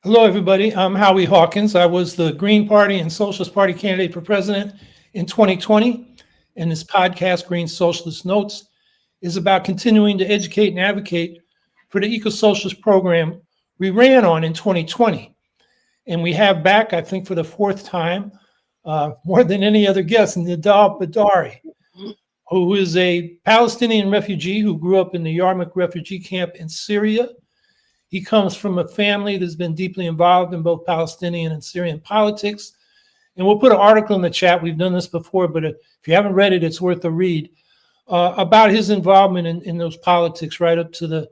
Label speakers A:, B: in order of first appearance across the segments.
A: Hello, everybody. I'm Howie Hawkins. I was the Green Party and Socialist Party candidate for president in 2020. And this podcast, Green Socialist Notes, is about continuing to educate and advocate for the eco-socialist program we ran on in 2020. And we have back, I think, for the fourth time, more than any other guest, Nidal Bitari, who is a Palestinian refugee who grew up in the Yarmouk refugee camp in Syria. He comes from a family that's been deeply involved in both Palestinian and Syrian politics. And we'll put an article in the chat. We've done this before, but if you haven't read it, it's worth a read about his involvement in those politics right up to the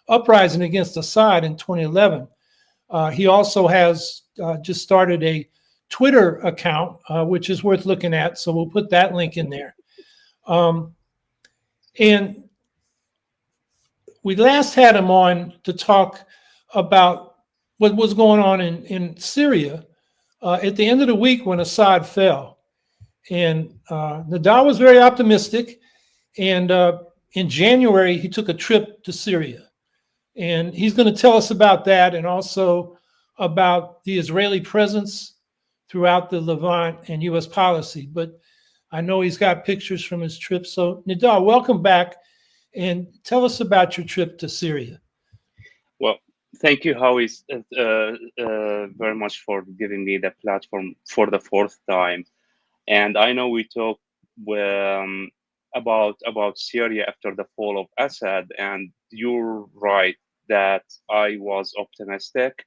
A: uprising against Assad in 2011. He also has just started a Twitter account, which is worth looking at. So we'll put that link in there. And we last had him on to talk about what was going on in Syria at the end of the week when Assad fell. And Nidal was very optimistic. And in January, he took a trip to Syria. And he's going to tell us about that and also about the Israeli presence throughout the Levant and U.S. policy. But I know he's got pictures from his trip. So Nidal, welcome back. And tell us about your trip to Syria.
B: Well, thank you, Howie, very much for giving me the platform for the fourth time. And I know we talked about Syria after the fall of Assad, and you're right that I was optimistic.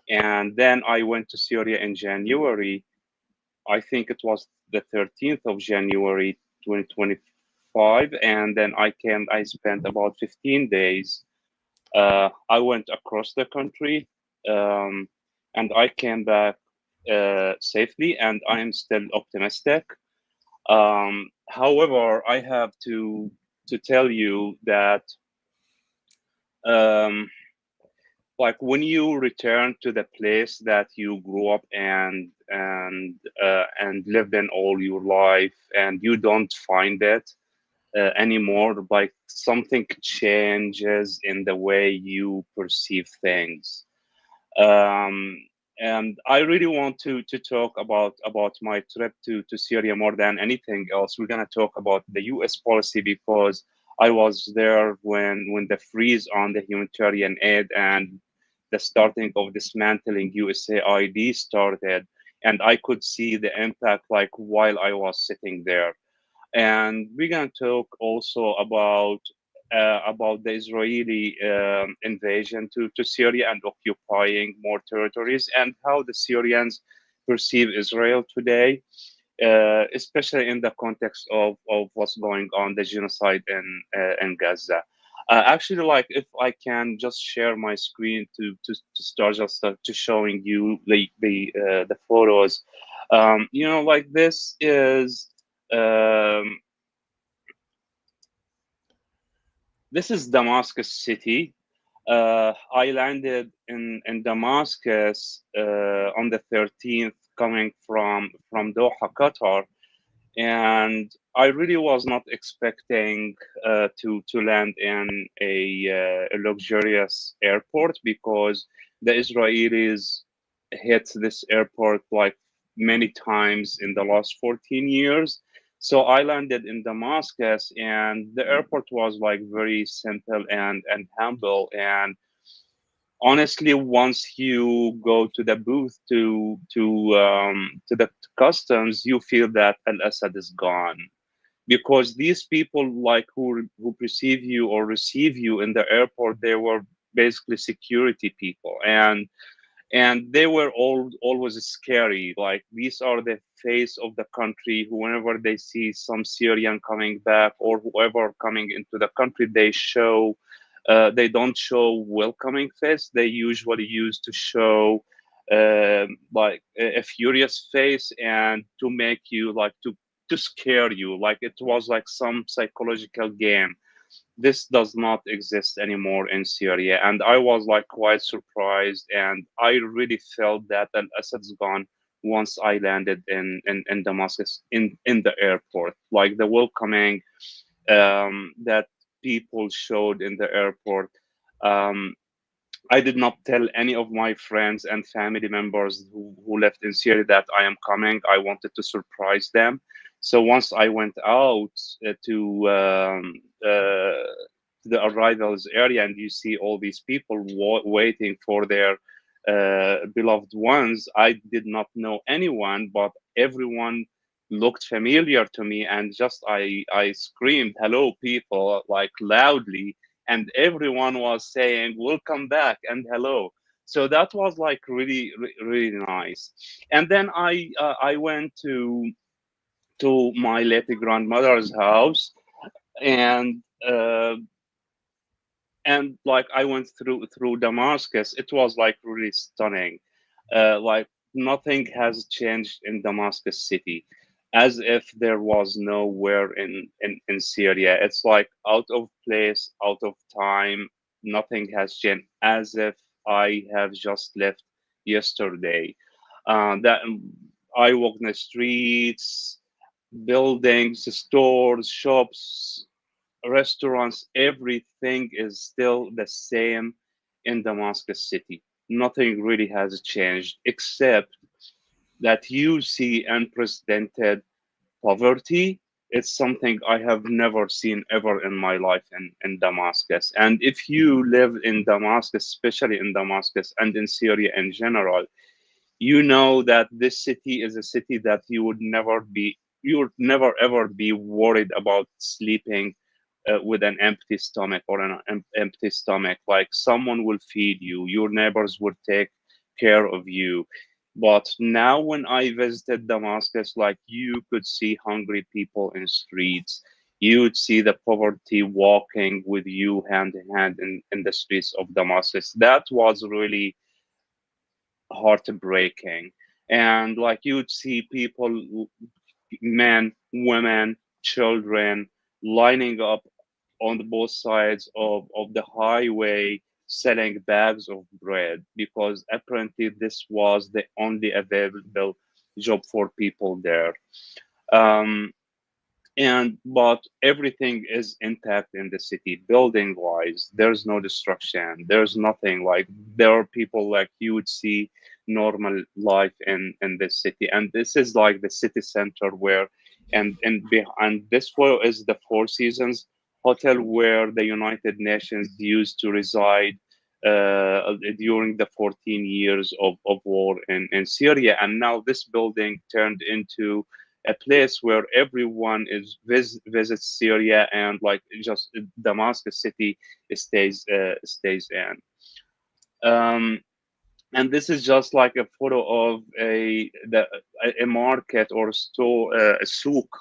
B: And then I went to Syria in January. I think it was the 13th of January, 2025, and then I spent about 15 days. I went across the country, and I came back safely, and I am still optimistic. However, I have to tell you that um, like when you return to the place that you grew up and lived in all your life, and you don't find it anymore, like something changes in the way you perceive things. Um, and I really want to talk about my trip to Syria more than anything else. We're gonna talk about the U.S. policy because I was there when the freeze on the humanitarian aid and the starting of dismantling USAID started, and I could see the impact like while I was sitting there. And we're going to talk also about the Israeli invasion to Syria and occupying more territories, and how the Syrians perceive Israel today, especially in the context of what's going on, the genocide in Gaza. Actually, like if I can just share my screen to start just to showing you the photos. Like this is um, this is Damascus city. I landed in Damascus on the 13th, coming from Doha, Qatar, and I really was not expecting to land in a luxurious airport because the Israelis hit this airport like many times in the last 14 years. So I landed in Damascus, and the airport was like very simple and humble. And honestly, once you go to the booth to the customs, you feel that Al Assad is gone, because these people like who perceive you or receive you in the airport, they were basically security people, and they were always scary. Like these are the face of the country. Whenever they see some Syrian coming back or whoever coming into the country, they don't show welcoming face. They usually use to show like a furious face and to make you like to scare you. Like it was like some psychological game. This does not exist anymore in Syria. And I was like quite surprised. And I really felt that Al Assad's gone once I landed in Damascus in the airport. Like the welcoming that people showed in the airport. Um, I did not tell any of my friends and family members who left in Syria that I am coming. I wanted to surprise them. So once I went out uh, to the arrivals area, and you see all these people waiting for their beloved ones, I did not know anyone, but everyone looked familiar to me, and just I screamed, "Hello, people!" like loudly, and everyone was saying welcome back and hello. So that was like really really nice. And then I went to my late grandmother's house, and like I went through Damascus. It was like really stunning. Like nothing has changed in Damascus city, as if there was nowhere in Syria. It's like out of place, out of time. Nothing has changed, as if I have just left yesterday. That I walk in the streets, buildings, stores, shops, restaurants, everything is still the same in Damascus city. Nothing really has changed except that you see unprecedented poverty. It's something I have never seen ever in my life in Damascus. And if you live in Damascus, especially in Damascus and in Syria in general, you know that this city is a city that you would never ever be worried about sleeping with an empty stomach or an empty stomach. Like someone will feed you, your neighbors will take care of you. But now when I visited Damascus, like you could see hungry people in streets, you would see the poverty walking with you hand in hand in the streets of Damascus. That was really heartbreaking. And like you'd see people, men, women, children lining up on the both sides of the highway selling bags of bread, because apparently this was the only available job for people there. Um, and but everything is intact in the city building wise. There's no destruction, there's nothing. Like there are people like you would see normal life in this city. And this is like the city center where, and this photo is the Four Seasons hotel where the United Nations used to reside during the 14 years of war in Syria. And now this building turned into a place where everyone is visits Syria, and like just Damascus city stays in. Um, and this is just like a photo of a market or store, a souk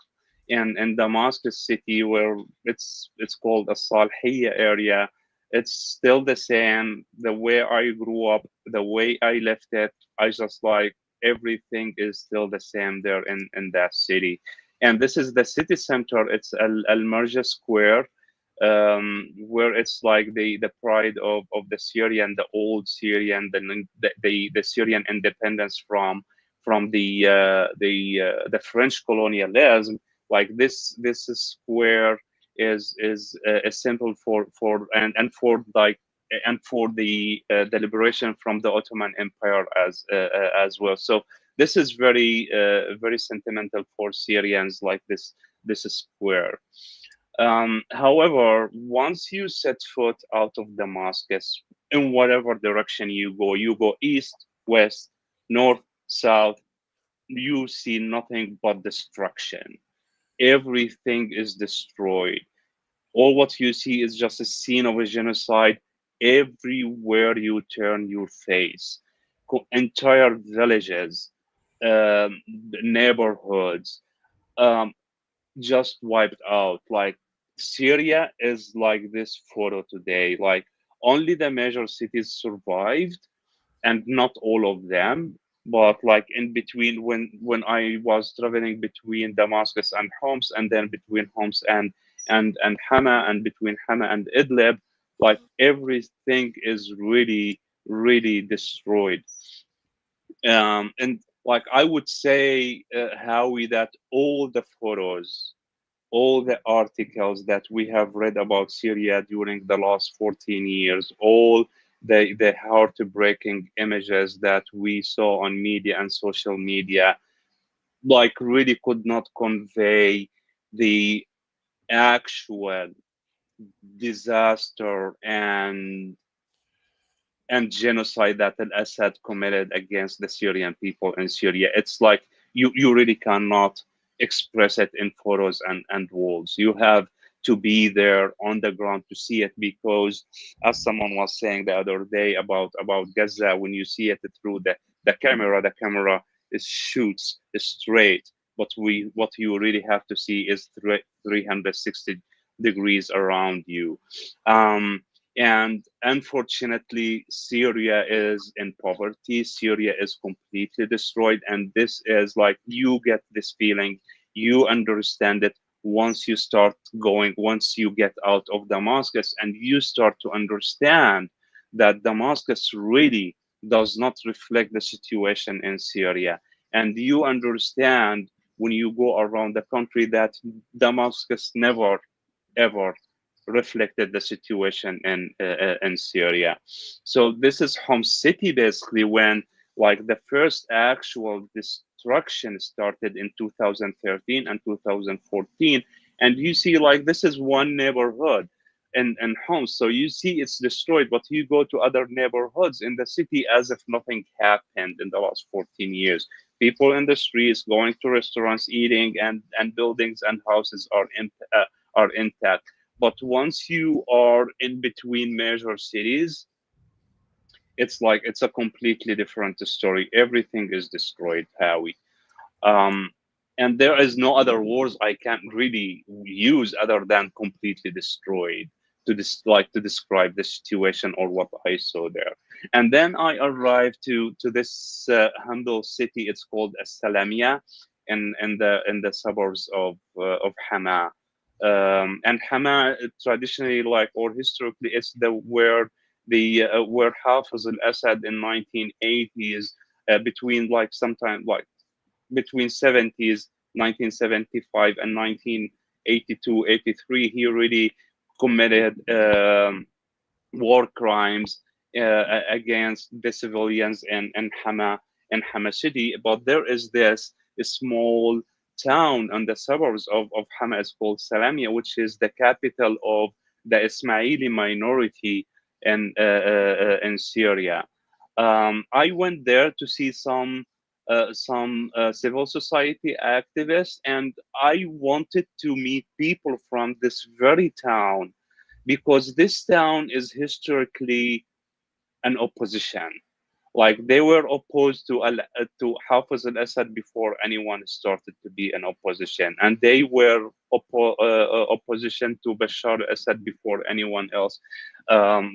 B: in Damascus city, where it's called a Salhiya area. It's still the same. The way I grew up, the way I left it, I just like everything is still the same there in that city. And this is the city center. It's Al Marja Square, where it's like the pride of the Syrian, the old Syrian, the Syrian independence from the French colonialism. Like this square is a symbol for and for like and for the liberation from the Ottoman Empire as well. So this is very sentimental for Syrians, like this square. However, once you set foot out of Damascus, in whatever direction you go east, west, north, south, you see nothing but destruction. Everything is destroyed. All what you see is just a scene of a genocide everywhere you turn your face. Entire villages, neighborhoods, um, just wiped out. Like Syria is like this photo today. Like only the major cities survived, and not all of them. But like in between, when I was traveling between Damascus and Homs, and then between Homs and Hama, and between Hama and Idlib, like everything is really really destroyed. And like I would say, Howie, that all the photos, all the articles that we have read about Syria during the last 14 years, all the heartbreaking images that we saw on media and social media, like really could not convey the actual disaster and genocide that al-Assad committed against the Syrian people in Syria. It's like you really cannot express it in photos and words. You have to be there on the ground to see it, because as someone was saying the other day about Gaza, when you see it through the camera is shoots straight, but we what you really have to see is 360 degrees around you. Um, and unfortunately, Syria is in poverty. Syria is completely destroyed. And this is like you get this feeling, you understand it once you start going, once you get out of Damascus and you start to understand that Damascus really does not reflect the situation in Syria. And you understand when you go around the country that Damascus never ever reflected the situation in Syria. So this is Homs city basically when like the first actual destruction started in 2013 and 2014, and you see like this is one neighborhood in Homs, so you see it's destroyed, but you go to other neighborhoods in the city as if nothing happened in the last 14 years. People in the streets going to restaurants, eating, and buildings and houses are intact. But once you are in between major cities, it's like it's a completely different story. Everything is destroyed, Howie. Um, and there is no other words I can really use other than completely destroyed to like to describe the situation or what I saw there. And then I arrived to this humble city. It's called Salamia, in the suburbs of Hama. And Hama traditionally, like or historically, it's the where Hafiz al-Assad in 1980s, between like sometime like between 70s 1975 and 1982 83, he really committed war crimes against the civilians in Hama city. But there is this small town in the suburbs of Hama. It's called Salamia, which is the capital of the Ismaili minority in Syria. I went there to see some civil society activists, and I wanted to meet people from this very town, because this town is historically an opposition. Like they were opposed to Hafiz al-Assad before anyone started to be an opposition, and they were opposition to Bashar al-Assad before anyone else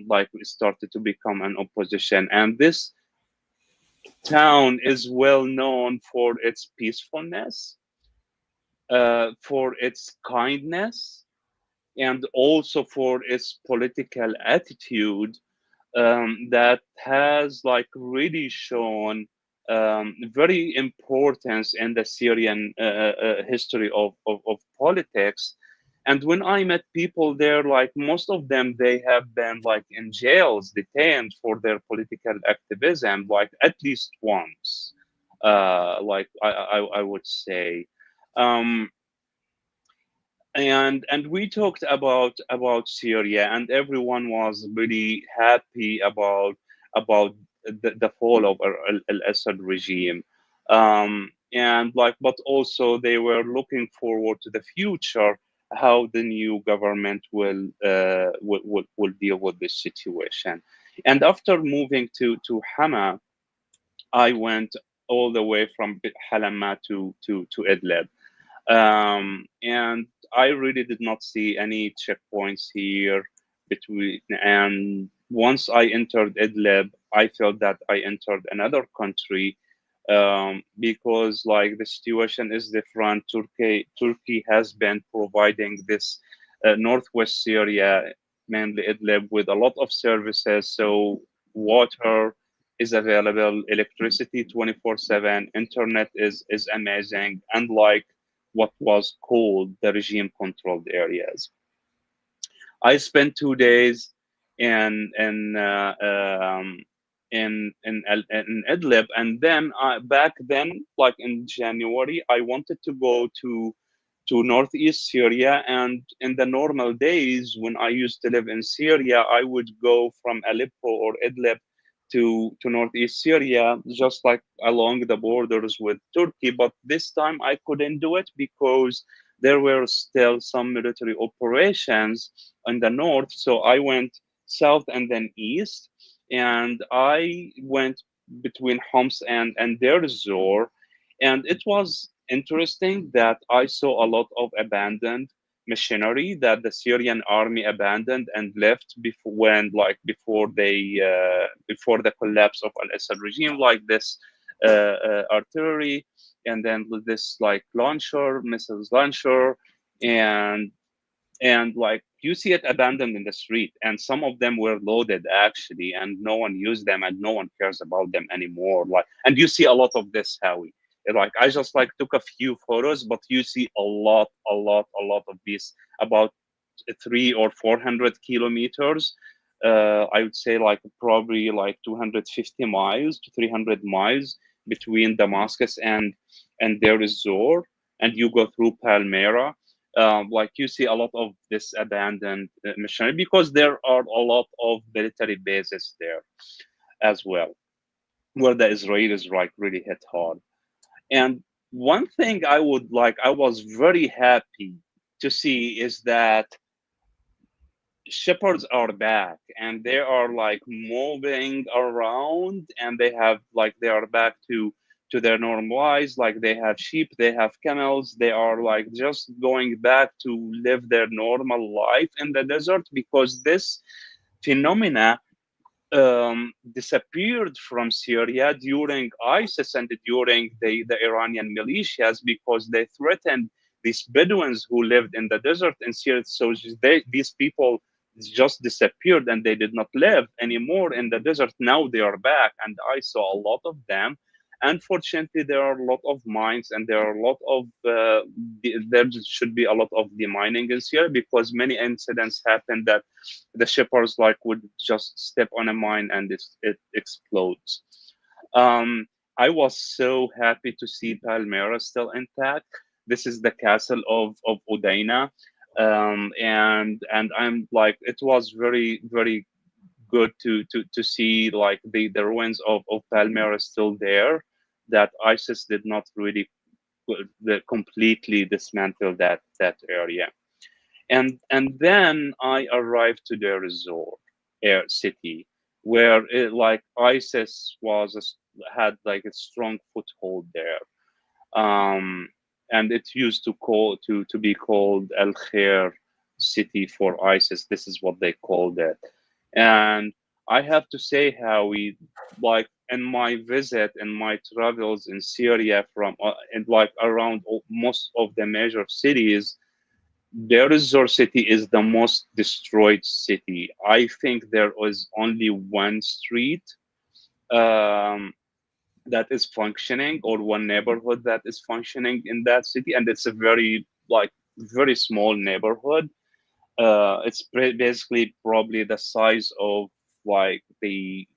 B: like started to become an opposition. And this town is well known for its peacefulness, for its kindness, and also for its political attitude, that has like really shown very importance in the Syrian history of politics. And when I met people there, like most of them, they have been like in jails, detained for their political activism, like at least once. Like I would say. Um, and we talked about Syria, and everyone was really happy about the fall of al-Assad regime, and like, but also they were looking forward to the future, how the new government will deal with this situation. And after moving to Hama, I went all the way from Halama to Idlib, and I really did not see any checkpoints here between. And once I entered Idlib, I felt that I entered another country, because like the situation is different. Turkey has been providing this northwest Syria, mainly Idlib, with a lot of services. So water is available, electricity 24/7, internet is amazing, unlike what was called the regime controlled areas. I spent 2 days in Idlib. And then back then, like in January, I wanted to go to northeast Syria. And in the normal days, when I used to live in Syria, I would go from Aleppo or Idlib to northeast Syria, just like along the borders with Turkey. But this time I couldn't do it because there were still some military operations in the north. So I went south and then east, and I went between Homs and Deir Zor. And it was interesting that I saw a lot of abandoned machinery that the Syrian army abandoned and left before the collapse of Al-Assad regime, like this artillery, and then this like missiles launcher, and like you see it abandoned in the street, and some of them were loaded actually, and no one used them and no one cares about them anymore. Like, and you see a lot of this, Howie. Like, I just like took a few photos, but you see a lot of these, about 300 or 400 kilometers. I would say like probably like 250 miles to 300 miles between Damascus and Deir ez-Zor, and you go through Palmyra. Like you see a lot of this abandoned machinery because there are a lot of military bases there as well, where the Israelis like really hit hard. And one thing I was very happy to see is that shepherds are back and they are like moving around, and they are back to their normal lives. Like, they have sheep, they have camels, they are like just going back to live their normal life in the desert, because this phenomena disappeared from Syria during ISIS and during the Iranian militias, because they threatened these Bedouins who lived in the desert in Syria. So these people just disappeared and they did not live anymore in the desert. Now they are back, and I saw a lot of them. Unfortunately, there are a lot of mines, and there are a lot of there should be a lot of demining in Syria, because many incidents happen that the shippers like would just step on a mine and it explodes. I was so happy to see Palmyra still intact. This is the castle of Udaina. And I'm like, it was very, very good to see like the ruins of Palmyra still there, that ISIS did not really completely dismantle that area. And then I arrived to the resort air city, where like ISIS had like a strong foothold there. And it used to be called Al Khair city for ISIS. This is what they called it. And I have to say, how we, like, in my visit and my travels in Syria, from and like around most of the major cities, Deir ez-Zor city is the most destroyed city. I think there is only one street um, that is functioning, or one neighborhood that is functioning in that city, and it's a very small neighborhood. It's basically probably the size of like the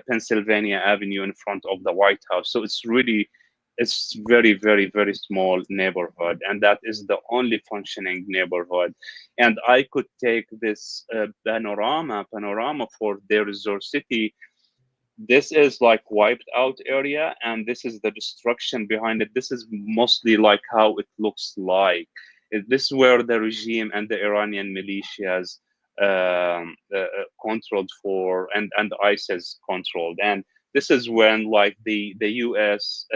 B: Pennsylvania Avenue in front of the White House. So it's very, very, very small neighborhood, and that is the only functioning neighborhood. And I could take this panorama for Deir ez-Zor city. This is like wiped out area, and this is the destruction behind it. This is mostly like how it looks like. This is where the regime and the Iranian militias controlled for, and ISIS controlled. And this is when like the US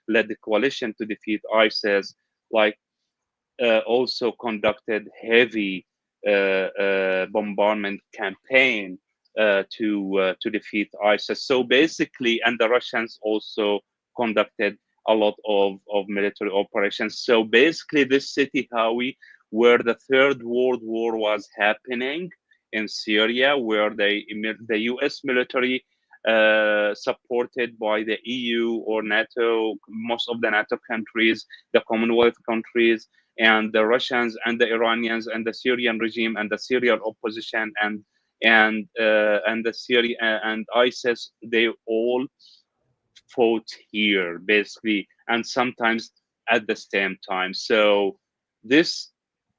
B: led the coalition to defeat ISIS, like also conducted heavy bombardment campaign to defeat ISIS. So basically, and the Russians also conducted a lot of military operations. So basically, this city, Howie, where the Third World War was happening in Syria, where the U.S. military, supported by the EU or NATO, most of the NATO countries, the Commonwealth countries, and the Russians and the Iranians and the Syrian regime and the Syrian opposition and the Syria and ISIS, they all fought here basically, and sometimes at the same time. So this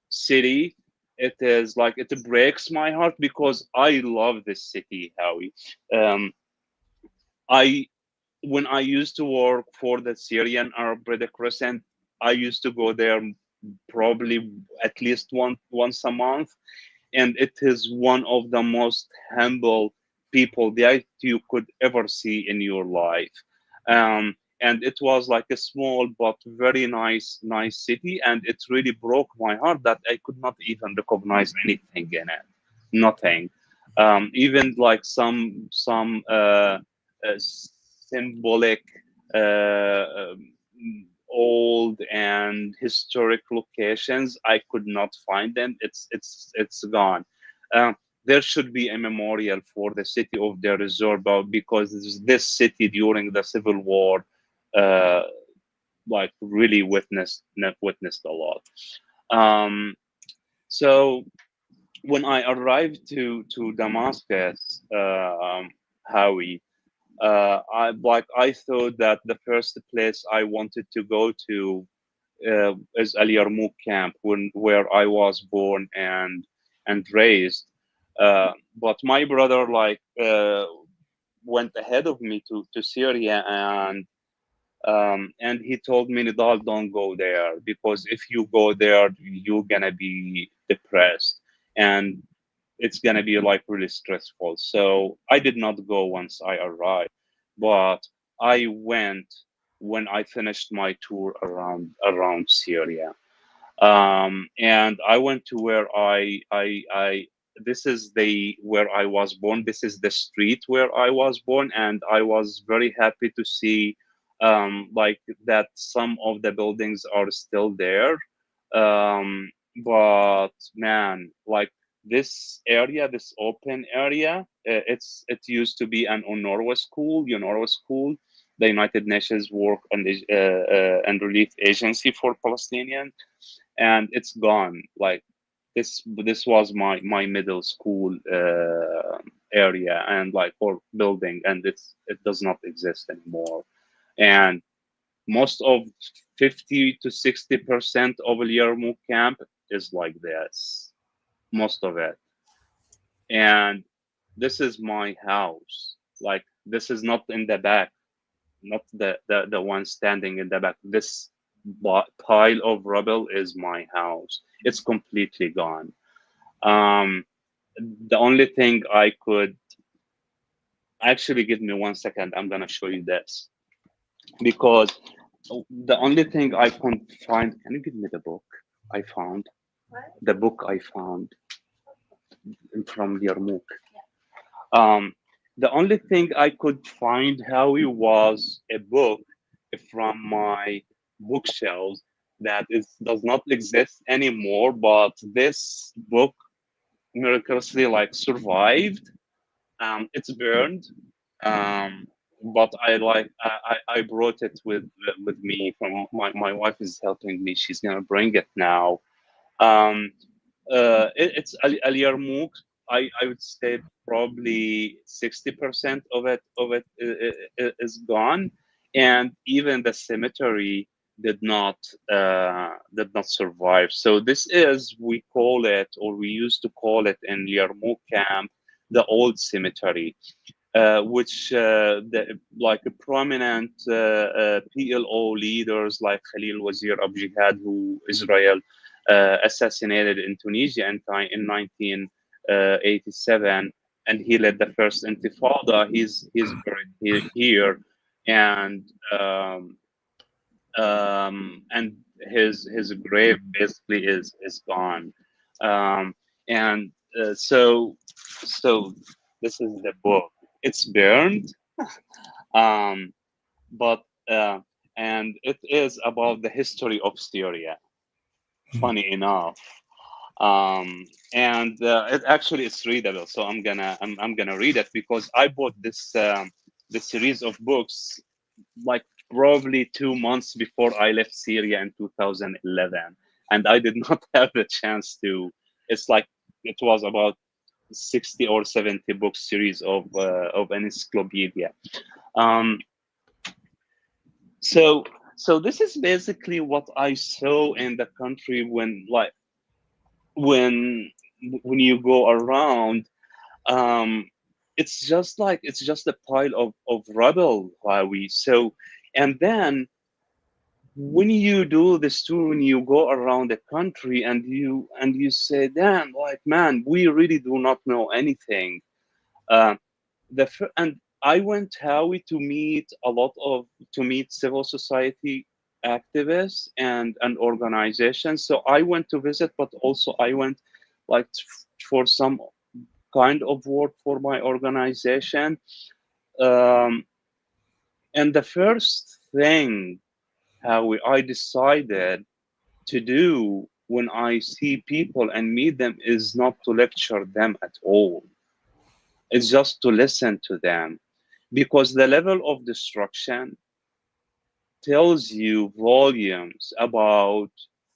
B: city, it is like it breaks my heart because I love this city, Howie. Um, I when I used to work for the Syrian Arab Red Crescent, I used to go there probably at least once a month, and it is one of the most humble people that you could ever see in your life. And it was like a small but very nice city, and it really broke my heart that I could not even recognize anything in it, nothing. Even like some symbolic uh, um, old and historic locations, I could not find them. It's gone. There should be a memorial for the city of Deir ez-Zor, because this city during the civil war uh, like really witnessed a lot. um, so when I arrived to Damascus, Howie, I thought that the first place I wanted to go to is Al Yarmouk camp, where I was born and raised. But my brother went ahead of me to Syria, and he told me, Nidal, don't go there, because if you go there, you're gonna be depressed, and it's gonna be like really stressful. So I did not go once I arrived, but I went when I finished my tour around Syria. And I went to where I this is the where I was born. This is the street where I was born, and I was very happy to see like that some of the buildings are still there. But man, like this area, this open area, it used to be an UNRWA school, the United Nations Work and Relief Agency for Palestinians, and it's gone. Like this was my middle school area and like or building, and it does not exist anymore. And most of 50 to 60% of Al Yarmouk camp is like this, most of it. And this is my house. Like this is not in the back, not the one standing in the back. This pile of rubble is my house. It's completely gone. Um, the only thing I could actually, give me 1 second. I'm gonna show you this, because the only thing I can find. Can you give me the book I found? The book I found from Yarmouk. Um, the only thing I could find, Howie, was a book from my bookshelves that does not exist anymore. But this book miraculously like survived. It's burned, um, but I brought it with me. From my wife is helping me. She's gonna bring it now. Um, it's Al Yarmouk. I would say probably 60% of it is gone, and even the cemetery did not survive. So this is, we call it, or we used to call it in Yarmouk camp, the old cemetery, which like a prominent PLO leaders like Khalil Wazir Abu Jihad, who Israel assassinated in Tunisia in 1987, and he led the first Intifada. He's buried here, and and his grave basically is gone. Um, and so this is the book. It's burned, um, but and it is about the history of Syria. Funny enough, and it actually it's readable. So I'm gonna read it, because I bought this series of books like probably 2 months before I left Syria in 2011, and I did not have the chance to. It's like it was about 60 or 70 book series of an encyclopedia. Um, so so this is basically what I saw in the country when when you go around. um it's just a pile of rubble, Huawei. So, and then when you do this tour, when you go around the country and you say, damn, like, man, we really do not know anything. uh, and I went, Howie, to meet civil society activists and organizations. So I went to visit, but also I went like for some kind of work for my organization. Um, and the first thing, how I decided to do when I see people and meet them is not to lecture them at all. It's just to listen to them, because the level of destruction tells you volumes about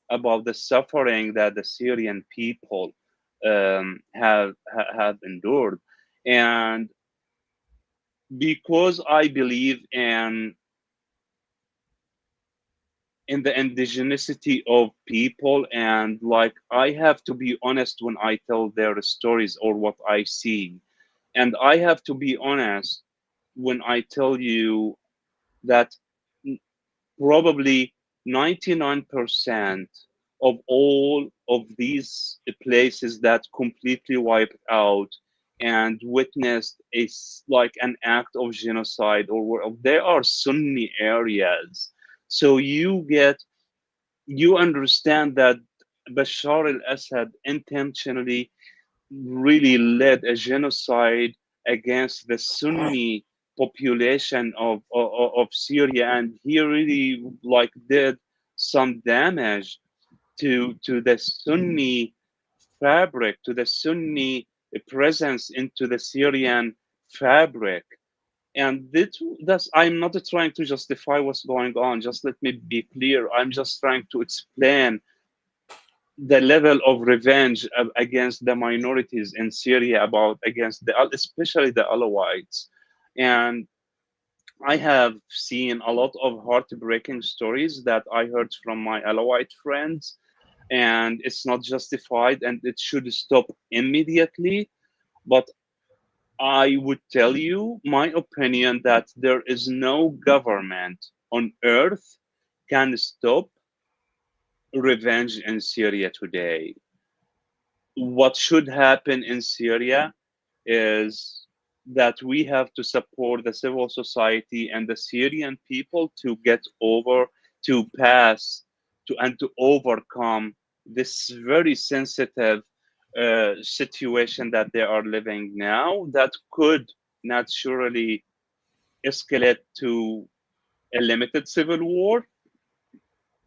B: the suffering that the Syrian people have endured. And because I believe in the indigeneity of people, and like I have to be honest when I tell their stories or what I see, and I have to be honest when I tell you that probably 99% of all of these places that completely wiped out and witnessed like an act of genocide, or there are Sunni areas. So you understand that Bashar al-Assad intentionally really led a genocide against the Sunni population of Syria, and he really like did some damage to the Sunni fabric, to the Sunni presence into the Syrian fabric. And that's, I'm not trying to justify what's going on. Just let me be clear. I'm just trying to explain the level of revenge against the minorities in Syria, about against the especially the Alawites. And I have seen a lot of heartbreaking stories that I heard from my Alawite friends, and it's not justified and it should stop immediately. But I would tell you my opinion that there is no government on earth can stop revenge in Syria today. What should happen in Syria is that we have to support the civil society and the Syrian people to get over, to pass, and to overcome this very sensitive situation that they are living now, that could naturally escalate to a limited civil war,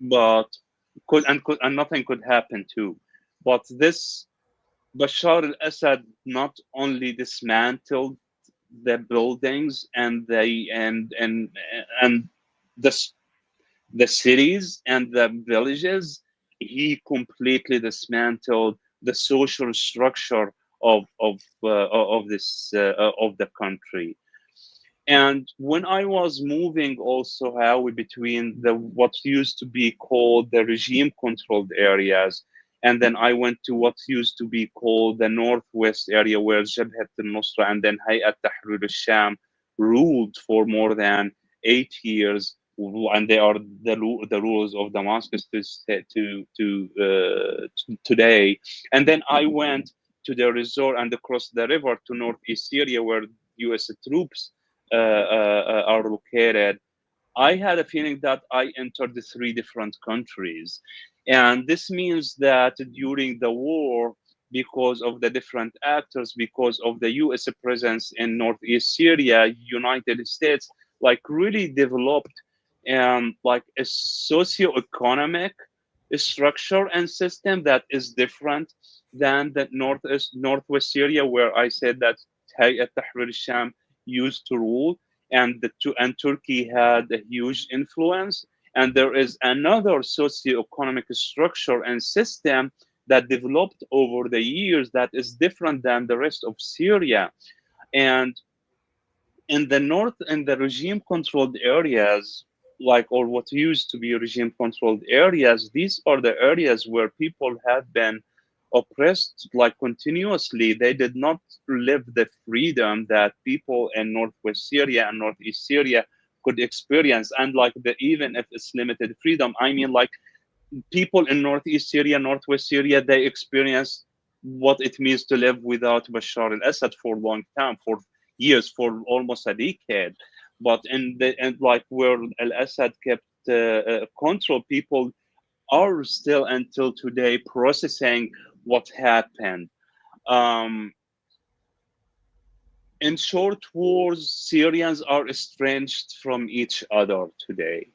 B: but could and nothing could happen too. But this Bashar al-Assad not only dismantled the buildings and the the cities and the villages, he completely dismantled the social structure of this of the country. And when I was moving also, how between the what used to be called the regime controlled areas, and then I went to what used to be called the northwest area, where Jabhat al-Nusra and then Hayat Tahrir al-Sham ruled for more than 8 years, and they are the rulers of Damascus today. And then I went to the resort and across the river to northeast Syria, where U.S. troops are located. I had a feeling that I entered the three different countries. And this means that during the war, because of the different actors, because of the US presence in Northeast Syria, United States, like really developed like a socio-economic structure and system that is different than the Northwest Syria, where I said that Hayat Tahrir al-Sham used to rule, and and Turkey had a huge influence. And there is another socio-economic structure and system that developed over the years that is different than the rest of Syria. And in the north, in the regime controlled areas, like, or what used to be regime controlled areas, these are the areas where people have been oppressed like continuously. They did not live the freedom that people in northwest Syria and northeast Syria could experience. And like, the even if it's limited freedom, I mean, like, people in northeast Syria, northwest Syria, they experience what it means to live without Bashar al-Assad for a long time, for years, for almost a decade. But in the and like where al-Assad kept control, people are still until today processing what happened. Um, in short, wars, Syrians are estranged from each other today.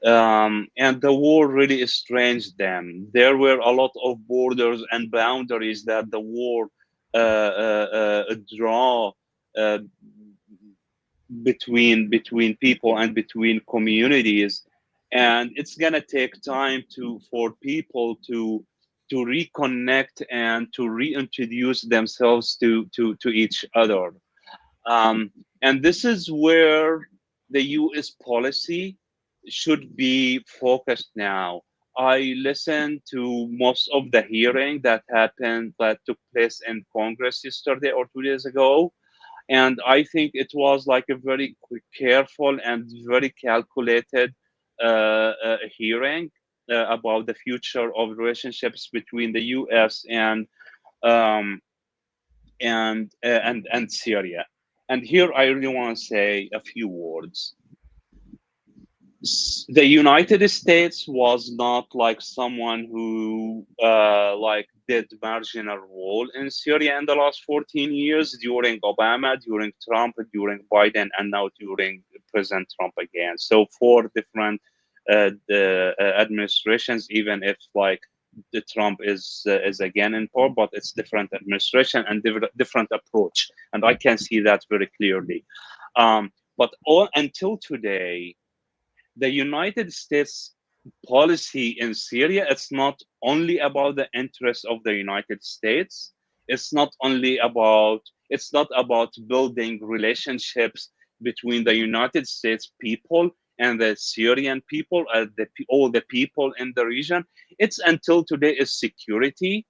B: And the war really estranged them. There were a lot of borders and boundaries that the war draw uh, between people and between communities, and it's gonna take time to for people to reconnect and to reintroduce themselves to each other. um, and this is where the US policy should be focused now. I listened to most of the hearing that took place in Congress yesterday or 2 days ago, and I think it was like a very careful and very calculated hearing about the future of relationships between the U.S. Um, and Syria. And here I really want to say a few words. The United States was not like someone who like did marginal role in Syria in the last 14 years during Obama, during Trump, during Biden, and now during President Trump again. So four different administrations, even if like the Trump is again in power, but it's different administration and different approach, and I can see that very clearly. But all until today, the United States policy in Syria, it's not only about the interests of the United States. It's not about building relationships between the United States people and the Syrian people, all the people in the region. It's until today is security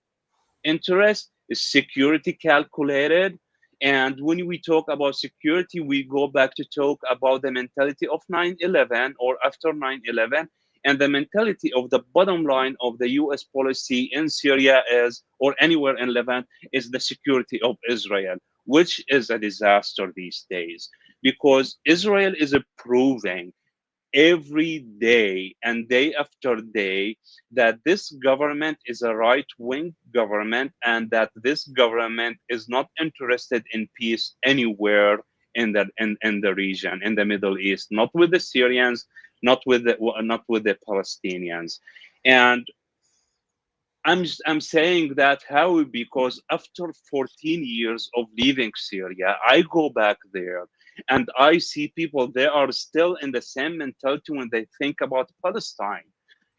B: interest, is security calculated. And when we talk about security, we go back to talk about the mentality of 9/11 or after 9/11. And the mentality of the bottom line of the US policy in Syria is, or anywhere in Levant, is the security of Israel, which is a disaster these days because Israel is proving every day and day after day that this government is a right wing government and that this government is not interested in peace anywhere in the region, in the Middle East, not with the Syrians, not with the Palestinians. And I'm saying that how, because after 14 years of leaving Syria, I go back there and I see people, they are still in the same mentality when they think about Palestine.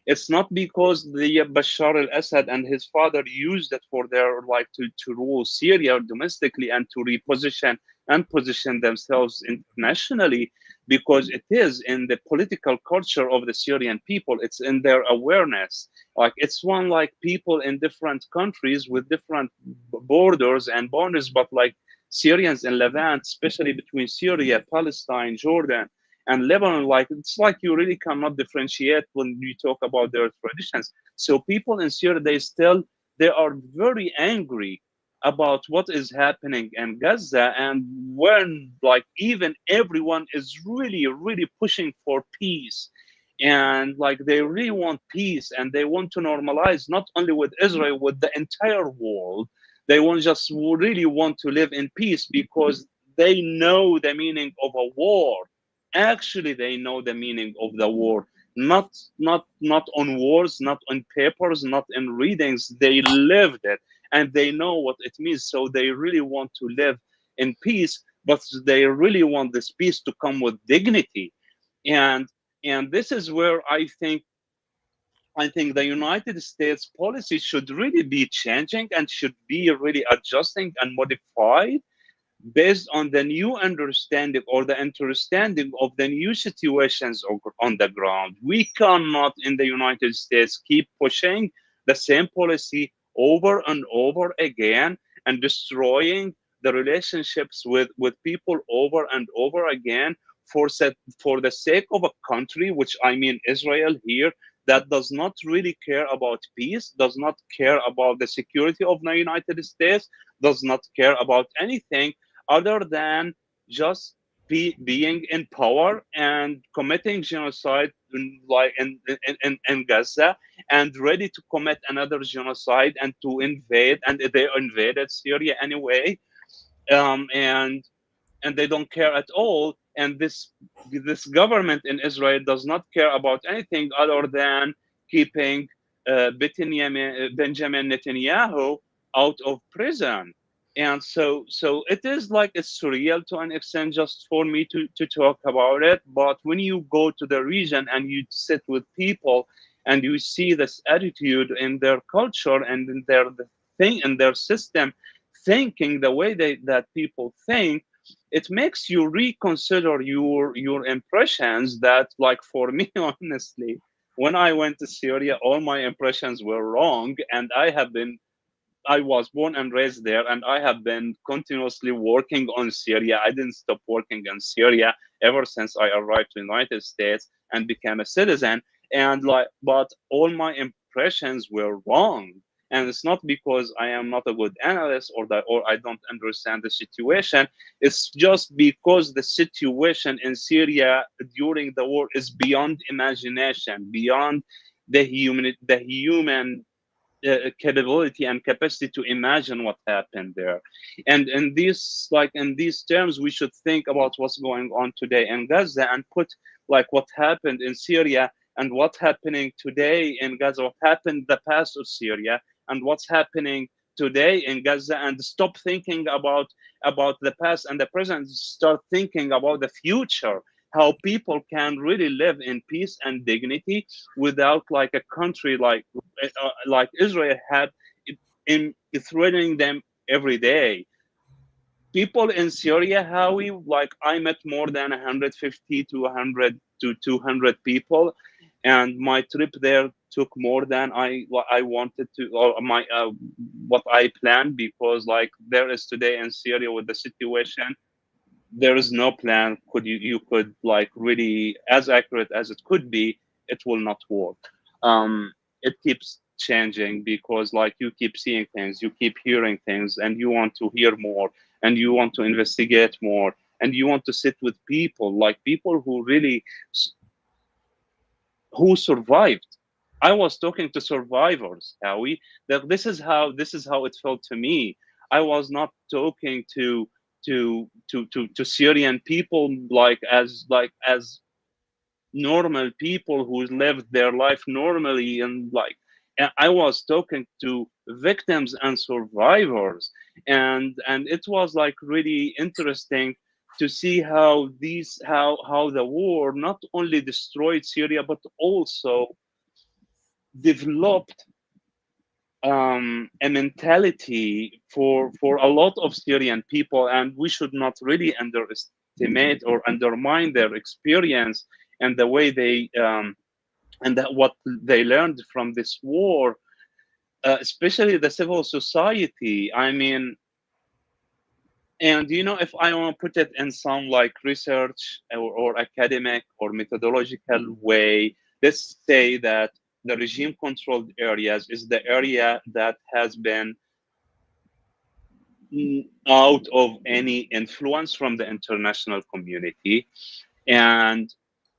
B: It's not because the Bashar al-Assad and his father used it for their like to rule Syria domestically and to reposition and position themselves internationally, because it is in the political culture of the Syrian people. It's in their awareness. Like it's one like people in different countries with different borders and boundaries, but like Syrians in Levant, especially between Syria, Palestine, Jordan, and Lebanon, like it's like you really cannot differentiate when you talk about their traditions. So people in Syria, they are very angry about what is happening in Gaza, and when like even everyone is really pushing for peace, and like they really want peace and they want to normalize not only with Israel, with the entire world. They want just really want to live in peace because they know the meaning of a war. Actually they know the meaning of the war, not on words, not on papers, not in readings. They lived it and they know what it means. So they really want to live in peace, but they really want this peace to come with dignity. And and this is where I think I think the United States policy should really be changing and should be really adjusting and modified based on the new understanding or the understanding of the new situations on the ground. We cannot in the United States keep pushing the same policy over and over again and destroying the relationships with people over and over again for the sake of a country, which I mean Israel here, that does not really care about peace, does not care about the security of the United States, does not care about anything other than just being in power and committing genocide in Gaza and ready to commit another genocide and to invade, and they invaded Syria anyway, and they don't care at all. And this government in Israel does not care about anything other than keeping Benjamin Netanyahu out of prison. And so it is like it's surreal to an extent just for me to talk about it. But when you go to the region and you sit with people and you see this attitude in their culture and in their the thing in their system, thinking the way that people think, it makes you reconsider your impressions. That, like, for me, honestly, when I went to Syria, all my impressions were wrong, and I was born and raised there, and I have been continuously working on Syria. I didn't stop working in Syria ever since I arrived to the United States and became a citizen. And like, but all my impressions were wrong. And it's not because I am not a good analyst or I don't understand the situation. It's just because the situation in Syria during the war is beyond imagination, beyond the human capability and capacity to imagine what happened there. And in these terms, we should think about what's going on today in Gaza and put like what happened in Syria and what's happening today in Gaza, what happened in the past of Syria and what's happening today in Gaza, and stop thinking about the past and the present, start thinking about the future, how people can really live in peace and dignity without like a country like Israel had in threatening them every day. People in Syria, Howie, like I met more than 150 to 100 to 200 people, and my trip there took more than I wanted to, or my what I planned, because like there is today in Syria with the situation, there is no plan could you could like really as accurate as it could be. It will not work. It keeps changing because like you keep seeing things, you keep hearing things, and you want to hear more, and you want to investigate more, and you want to sit with people, like people who really who survived. I was talking to survivors, Howie. That this is how it felt to me. I was not talking to Syrian people like as normal people who lived their life normally, and I was talking to victims and survivors, and it was like really interesting to see how the war not only destroyed Syria but also developed a mentality for a lot of Syrian people, and we should not really underestimate or undermine their experience and the way they and that what they learned from this war, especially the civil society. I mean, and if I want to put it in some like research or academic or methodological way, let's say that the regime controlled areas is the area that has been out of any influence from the international community, and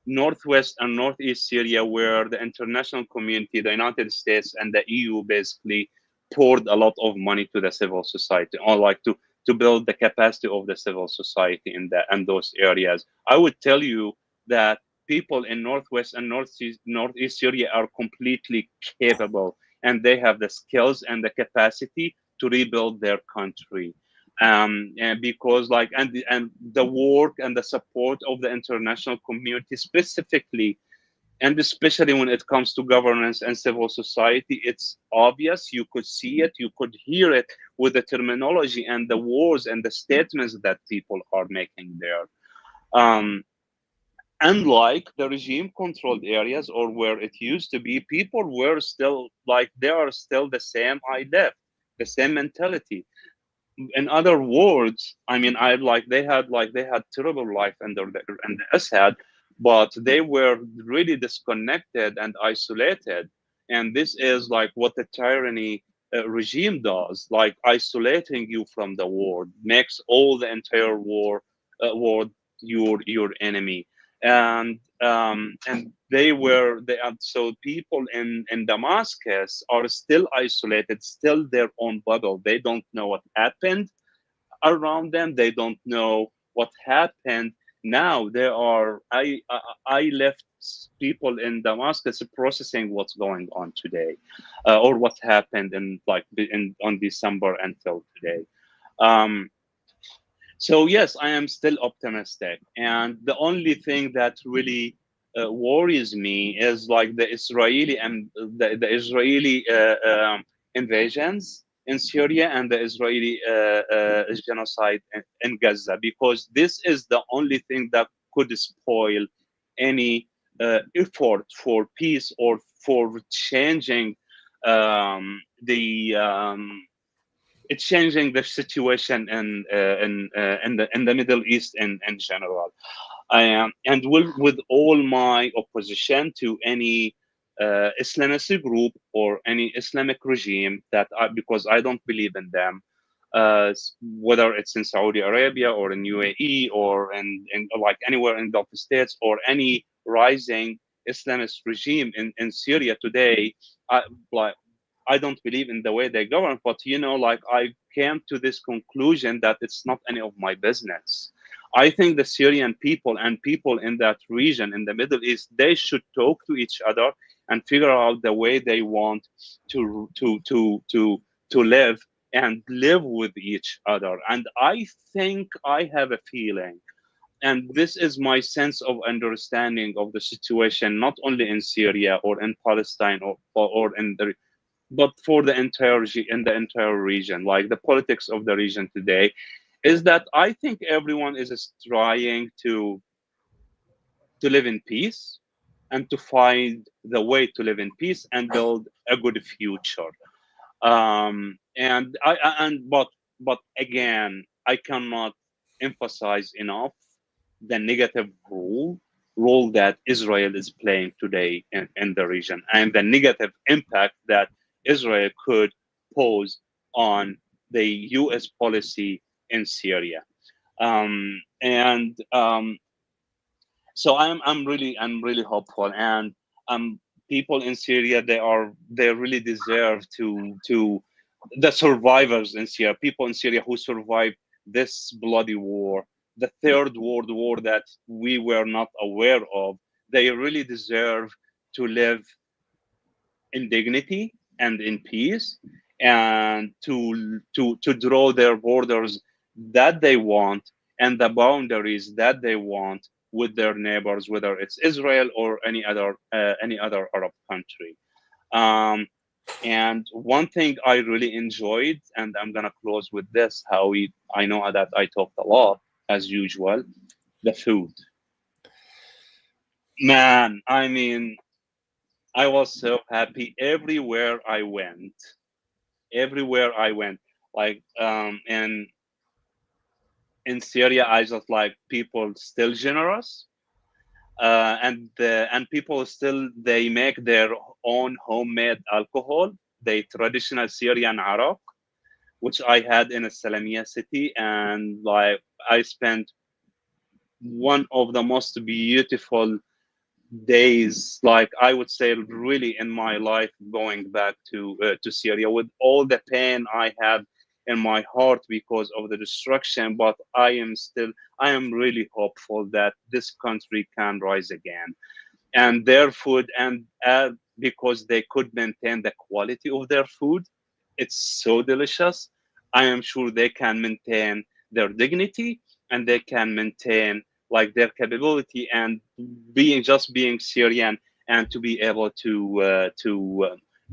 B: northwest and northeast Syria, where the international community, the United States and the EU, basically poured a lot of money to the civil society, or like to build the capacity of the civil society in those areas. I would tell you that people in northwest and northeast Syria are completely capable, and they have the skills and the capacity to rebuild their country, and because like and the work and the support of the international community, specifically And especially when it comes to governance and civil society, it's obvious. You could see it, you could hear it with the terminology and the words and the statements that people are making there. Um, Unlike the regime controlled areas or where it used to be, people were still like they are still the same I left, the same mentality. In other words, I mean, I they had terrible life under the Assad, but they were really disconnected and isolated. And this is like what the tyranny regime does, like isolating you from the world, makes all the entire world your enemy. And so people in Damascus are still isolated, still their own bubble. They don't know what happened around them. They don't know what happened. Now there are I left people in Damascus processing what's going on today, or what happened in on December until today. Um, so yes, I am still optimistic, and the only thing that really worries me is like the Israeli invasions in Syria and the Israeli genocide in Gaza, because this is the only thing that could spoil any effort for peace or for changing the it's changing the situation in the Middle East in general. I am, and with all my opposition to any Islamist group or any Islamic regime because I don't believe in them, whether it's in Saudi Arabia or in UAE or in like anywhere in Gulf states or any rising Islamist regime in Syria today. I, like I don't believe in the way they govern, but like I came to this conclusion that it's not any of my business. I think the Syrian people and people in that region in the Middle East, they should talk to each other and figure out the way they want to live and live with each other. And I think I have a feeling, and this is my sense of understanding of the situation, not only in Syria or in Palestine or in the but for the in the entire region, like the politics of the region today, is that I think everyone is trying to live in peace and to find the way to live in peace and build a good future. And but again, I cannot emphasize enough the negative role that Israel is playing today in the region, and the negative impact that Israel could pose on the U.S. policy in Syria. And So I'm really hopeful, and people in Syria, they really deserve to the survivors in Syria, people in Syria who survived this bloody war, the third world war that we were not aware of. They really deserve to live in dignity and in peace, and to draw their borders that they want and the boundaries that they want with their neighbors, whether it's Israel or any other Arab country. Um, and one thing I really enjoyed, and I'm gonna close with this, Howie. I know that I talked a lot as usual. The food, man. I mean, I was so happy everywhere I went. Everywhere I went, like in Syria, I just like people still generous, and people still they make their own homemade alcohol, the traditional Syrian Arak, which I had in a Salamia city, and like I spent one of the most beautiful days, like I would say, really in my life, going back to Syria with all the pain I have in my heart because of the destruction. But I am really hopeful that this country can rise again, and their food, and because they could maintain the quality of their food, it's so delicious. I am sure they can maintain their dignity, and they can maintain like their capability, and being Syrian and to be able to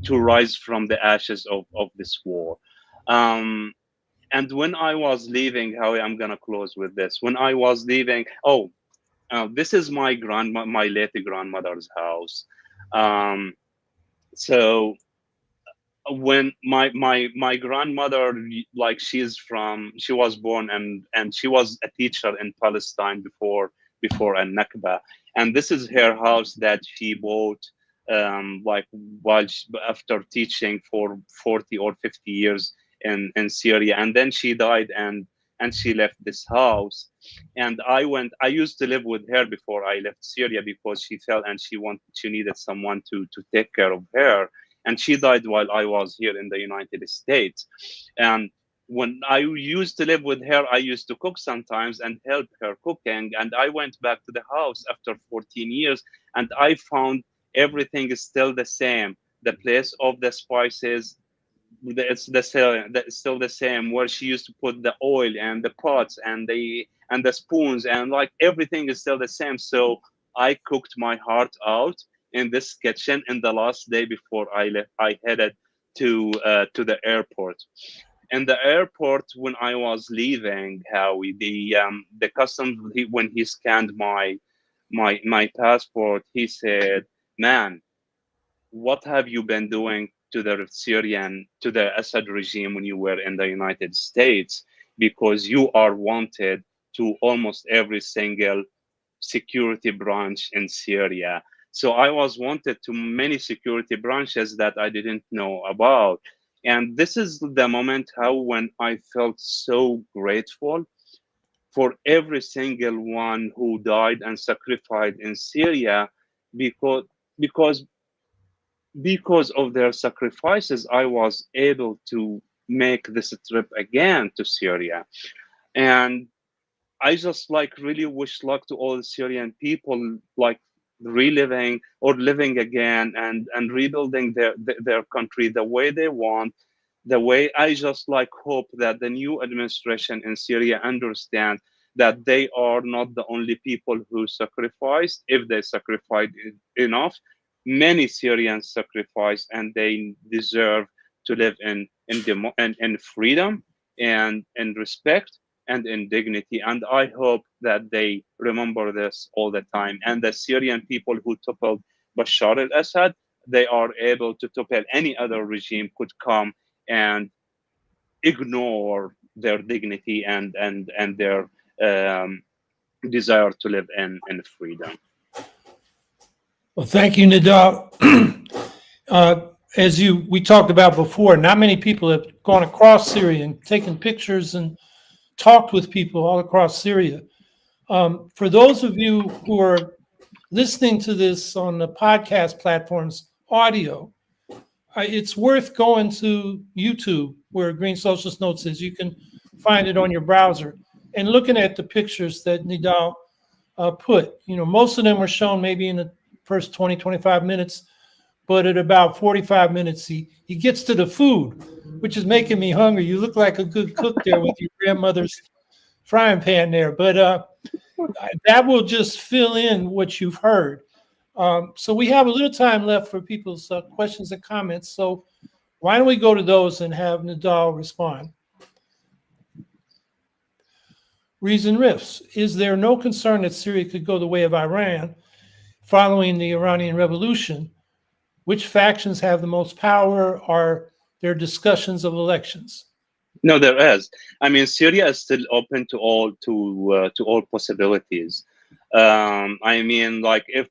B: rise from the ashes of this war. Um, and when I was leaving, Howie, I'm gonna close with this. When I was leaving, this is my late grandmother's house. Um, so when my grandmother, like, she was born and she was a teacher in Palestine before a Nakba, and this is her house that she bought, like, after teaching for 40 or 50 years in Syria, and then she died, and she left this house. And I used to live with her before I left Syria, because she felt and she needed someone to take care of her, and she died while I was here in the United States. And when I used to live with her, I used to cook sometimes and help her cooking. And I went back to the house after 14 years, and I found everything is still the same. The place of the spices, it's the same, that's still the same, where she used to put the oil and the pots and the spoons, and like everything is still the same. So I cooked my heart out in this kitchen in the last day before I left. I headed to the airport. In the airport, when I was leaving, Howie, the customs, when he scanned my passport, he said, "Man, what have you been doing to the Assad regime when you were in the United States? Because you are wanted to almost every single security branch in Syria." So I was wanted to many security branches that I didn't know about. And this is the moment how when I felt so grateful for every single one who died and sacrificed in Syria, because because because of their sacrifices, I was able to make this trip again to Syria. And I just like really wish luck to all the Syrian people, like reliving or living again and rebuilding their country the way they want. The way I just like hope that the new administration in Syria understands that they are not the only people who sacrificed. If they sacrificed enough, many Syrians sacrificed, and they deserve to live in freedom and in respect and in dignity. And I hope that they remember this all the time. And the Syrian people who toppled Bashar al-Assad, they are able to topple any other regime could come and ignore their dignity and their um, desire to live in freedom.
A: Well, thank you, Nidal. uh, as we talked about before, not many people have gone across Syria and taken pictures and talked with people all across Syria. For those of you who are listening to this on the podcast platforms, audio, it's worth going to YouTube where Green Socialist Notes is. You can find it on your browser and looking at the pictures that Nidal put. You know, most of them were shown maybe in the first 20, 25 minutes, but at about 45 minutes, he gets to the food, which is making me hungry. You look like a good cook there with your grandmother's frying pan there, but that will just fill in what you've heard. So we have a little time left for people's questions and comments. So why don't we go to those and have Nidal respond? Reason Riffs. Is there no concern that Syria could go the way of Iran following the Iranian Revolution? Which factions have the most power? Are there discussions of elections?
B: No, there is. I mean, Syria is still open to all possibilities. I mean, like if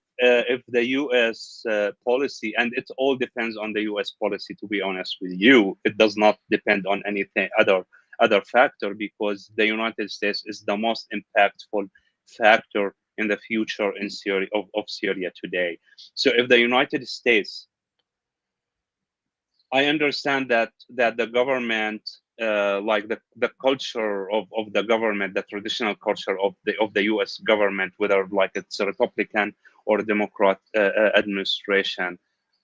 B: the U.S. Policy, and it all depends on the U.S. policy. To be honest with you, it does not depend on anything other factor, because the United States is the most impactful factor in the future in Syria of Syria today. So if the United States, I understand that the government, like the culture of the government, the traditional culture of the U.S. government, whether like it's a Republican or Democrat administration,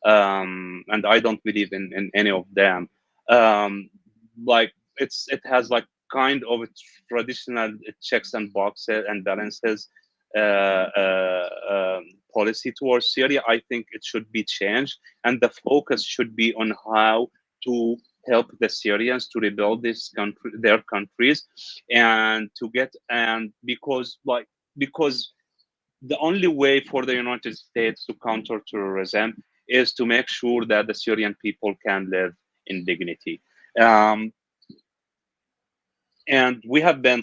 B: and I don't believe in any of them. Like it has like kind of traditional checks and boxes and balances uh, uh, policy towards Syria, I think it should be changed, and the focus should be on how to help the Syrians to rebuild their countries, and to get and because the only way for the United States to counter terrorism is to make sure that the Syrian people can live in dignity. Um, and we have been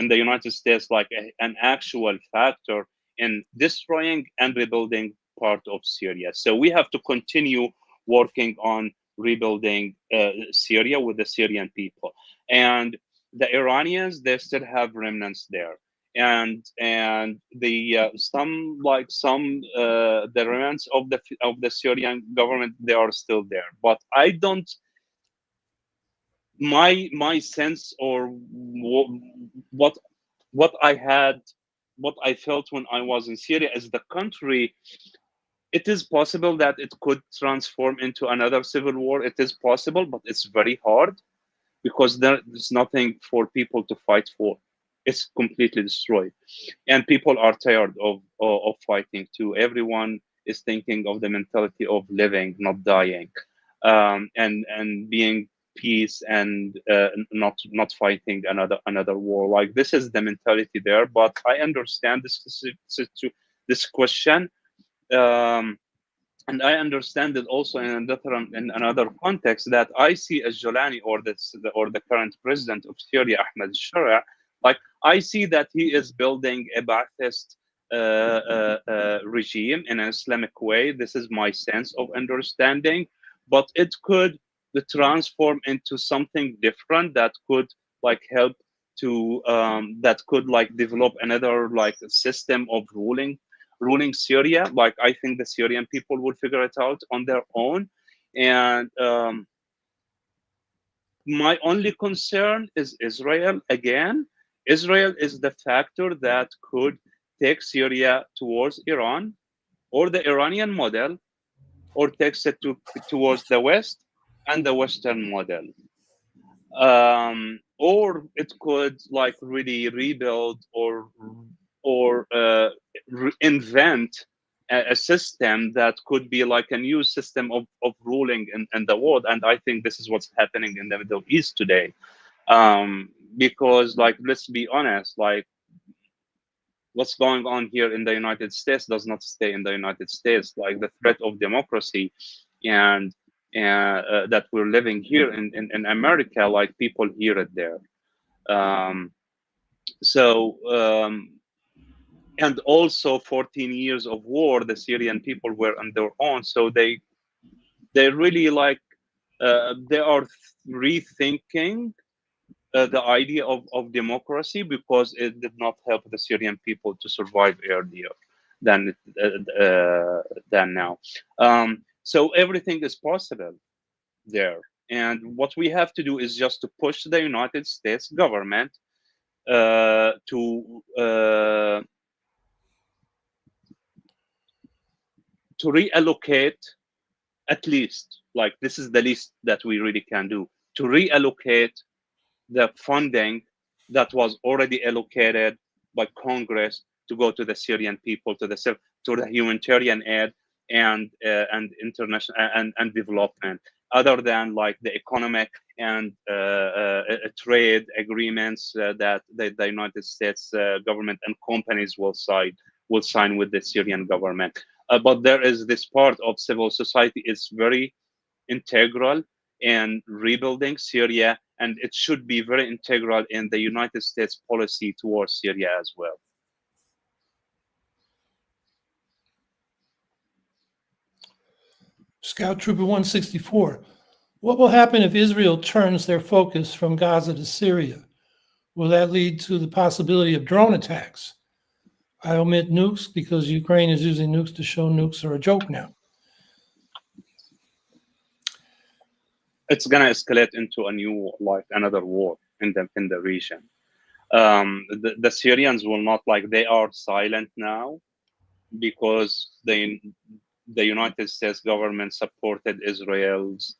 B: in the United States like an actual factor in destroying and rebuilding part of Syria. So we have to continue working on rebuilding Syria with the Syrian people. And the Iranians, they still have remnants there, and the the remnants of the Syrian government, they are still there. But I don't my sense, or what what I had, what I felt when I was in Syria is the country. It is possible that it could transform into another civil war. It is possible, but it's very hard because there's nothing for people to fight for. It's completely destroyed, and people are tired of fighting too. Everyone is thinking of the mentality of living, not dying, and being peace, and not fighting another war. Like, this is the mentality there. But I understand this question. Um, and I understand it also in another context, that I see as Jolani, or the current president of Syria, Ahmed Shara, like, I see that he is building a Ba'athist regime in an Islamic way. This is my sense of understanding, but it could transform into something different that could help to that could develop another system of ruling Syria. Like, I think the Syrian people will figure it out on their own. And my only concern is Israel again. Israel is the factor that could take Syria towards Iran, or the Iranian model, or takes it towards the West and the Western model. Or it could really rebuild, or invent a system that could be like a new system of ruling in the world. And I think this is what's happening in the Middle East today. Because, let's be honest, what's going on here in the United States does not stay in the United States. Like, the threat of democracy, and that we're living here in America, like, people hear it there. Um, so and also 14 years of war, the Syrian people were on their own. So they really they are rethinking the idea of democracy, because it did not help the Syrian people to survive earlier than now. So everything is possible there, and what we have to do is just to push the United States government to reallocate, at least, like, this is the least that we really can do, to reallocate the funding that was already allocated by Congress to go to the Syrian people, to the humanitarian aid, and international and development, other than the economic and trade agreements that the United States government and companies will sign with the Syrian government. But there is this part of civil society is very integral in rebuilding Syria, and it should be very integral in the United States policy towards Syria as well.
A: Scout Trooper 164. What will happen if Israel turns their focus from Gaza to Syria? Will that lead to the possibility of drone attacks? I omit nukes because Ukraine is using nukes to show nukes are a joke now.
B: It's gonna escalate into another war in the region. The Syrians will not, they are silent now because the United States government supported Israel's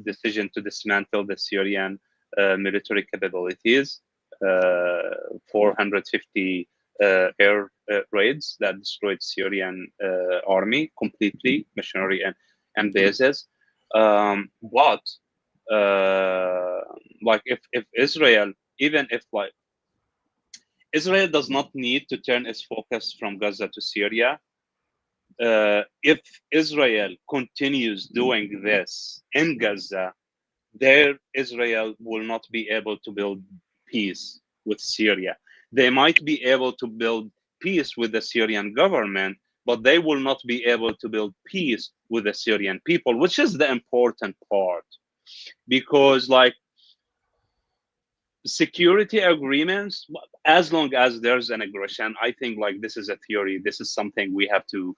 B: decision to dismantle the Syrian military capabilities. 450 air raids that destroyed Syrian army completely, machinery and bases. But like if Israel, even if like Israel does not need to turn its focus from Gaza to Syria. If Israel continues doing this in Gaza, there Israel will not be able to build peace with Syria. They might be able to build peace with the Syrian government, but they will not be able to build peace with the Syrian people, which is the important part. Because like security agreements, as long as there's an aggression, I think like this is a theory, this is something we have to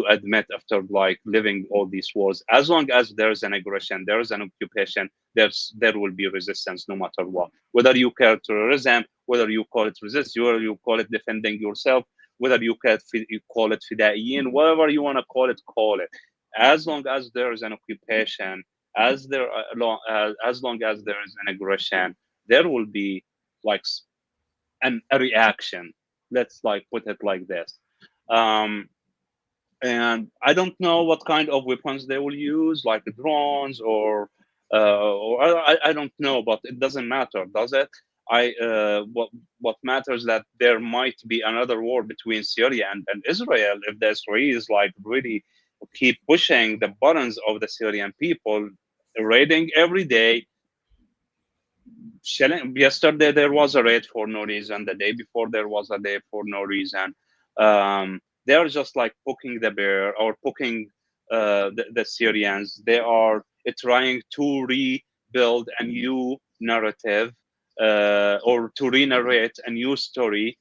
B: admit after like living all these wars. As long as there's an aggression, there's an occupation, there will be resistance no matter what, whether you call it terrorism, whether you call it resist, whether you call it defending yourself, whether you call it fidaiyin, whatever you want to call it. As long as there is an occupation, as long as there is an aggression, there will be like a reaction. Let's like put it like this. Um, and I don't know what kind of weapons they will use, like drones or I don't know, but it doesn't matter, does it? What matters that there might be another war between Syria and Israel if the Israelis like really keep pushing the buttons of the Syrian people, raiding every day, shelling. Yesterday there was a raid for no reason. The day before there was a day for no reason. They are just like poking the bear or poking the Syrians. They are trying to rebuild a new narrative or to re-narrate a new story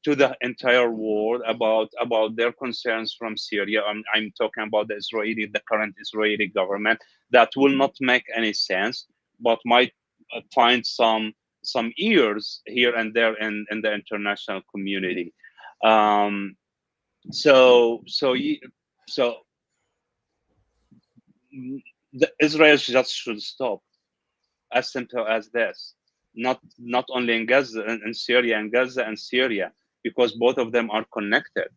B: to the entire world about their concerns from Syria. I'm talking about the current Israeli government that will not make any sense, but might find some ears here and there in the international community. Um, so the Israel just should stop. As simple as this. Not only in Gaza and Syria, and Gaza and Syria, because both of them are connected.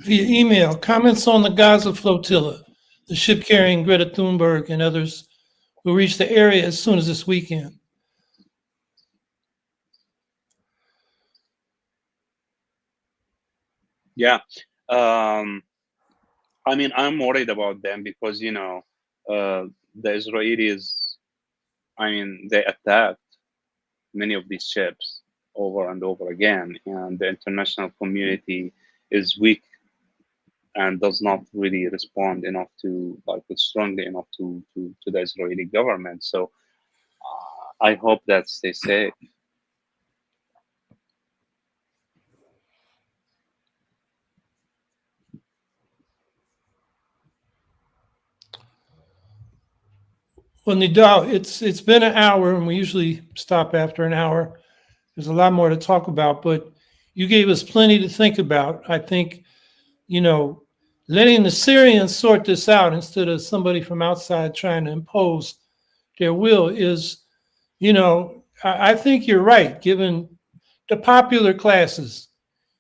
A: Via email, comments on the Gaza flotilla, the ship carrying Greta Thunberg and others will reach the area as soon as this weekend.
B: Yeah. I mean, I'm worried about them because, the Israelis, I mean, they attacked many of these ships over and over again, and the international community is weak and does not really respond enough to, like, strongly enough to the Israeli government. So I hope that they safe.
A: Well, Nidal, it's been an hour, and we usually stop after an hour. There's a lot more to talk about, but you gave us plenty to think about. I think, letting the Syrians sort this out instead of somebody from outside trying to impose their will is, I think you're right, given the popular classes.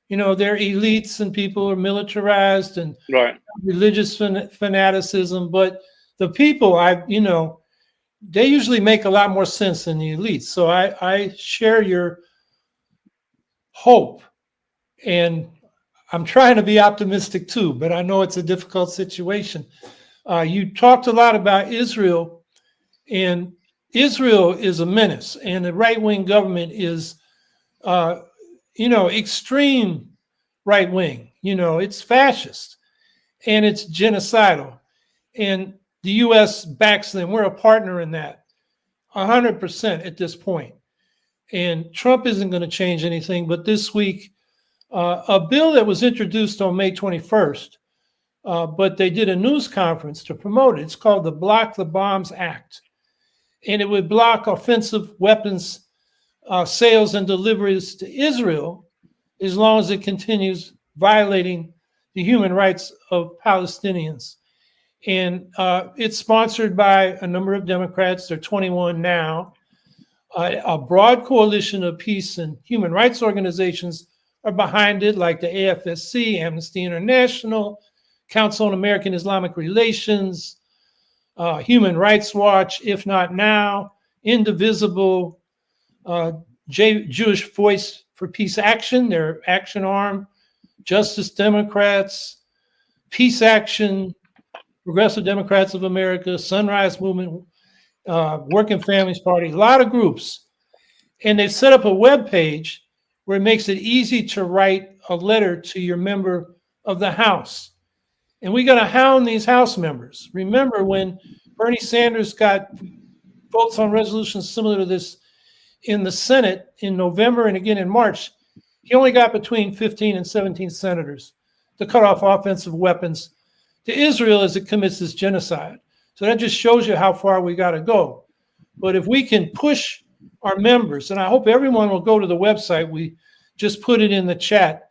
A: They're elites and people are militarized and
B: Right.
A: religious fanaticism, but the people, they usually make a lot more sense than the elites. So I share your hope, and I'm trying to be optimistic too, but I know it's a difficult situation. You talked a lot about Israel, and Israel is a menace, and the right-wing government is, extreme right-wing. It's fascist, and it's genocidal, and the U.S. backs them. We're a partner in that, 100% at this point. And Trump isn't going to change anything. But this week, a bill that was introduced on May 21st, but they did a news conference to promote it. It's called the Block the Bombs Act. And it would block offensive weapons sales and deliveries to Israel as long as it continues violating the human rights of Palestinians. And it's sponsored by a number of Democrats. There are 21 now. A broad coalition of peace and human rights organizations are behind it, like the AFSC, Amnesty International, Council on American Islamic Relations, Human Rights Watch, If Not Now, Indivisible, Jewish Voice for Peace Action, their action arm, Justice Democrats, Peace Action, Progressive Democrats of America, Sunrise Movement, Working Families Party, a lot of groups. And they've set up a web page where it makes it easy to write a letter to your member of the House. And we got to hound these House members. Remember when Bernie Sanders got votes on resolutions similar to this in the Senate in November and again in March, he only got between 15 and 17 senators to cut off offensive weapons to Israel as it commits this genocide. So that just shows you how far we got to go. But if we can push our members, and I hope everyone will go to the website, we just put it in the chat,